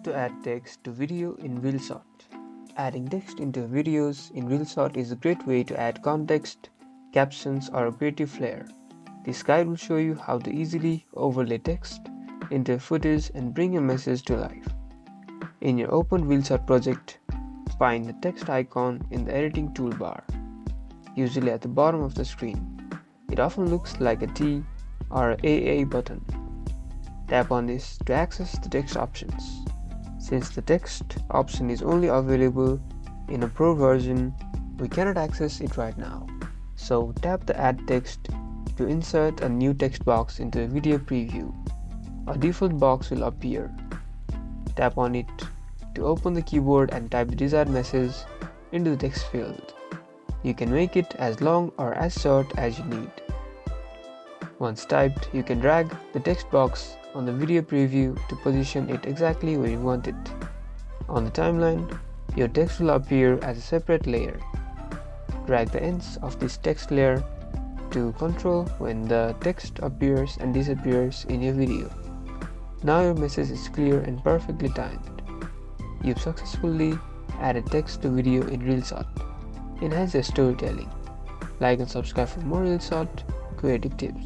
to add text to video in Reelshot. Adding text into videos in Reelshot is a great way to add context, captions, or a creative flair. This guide will show you how to easily overlay text into footage and bring a message to life. In your open Reelshot project, find the text icon in the editing toolbar, usually at the bottom of the screen. It often looks like a T or a AA button. Tap on this to access the text options. Since the text option is only available in a Pro version, we cannot access it right now. So tap the Add Text to insert a new text box into the video preview. A default box will appear. Tap on it to open the keyboard and type the desired message into the text field. You can make it as long or as short as you need. Once typed, you can drag the text box on the video preview to position it exactly where you want it. On the timeline, your text will appear as a separate layer. Drag the ends of this text layer to control when the text appears and disappears in your video. Now your message is clear and perfectly timed. You've successfully added text to video in Reelshot. Enhance your storytelling. Like and subscribe for more Reelshot creative tips.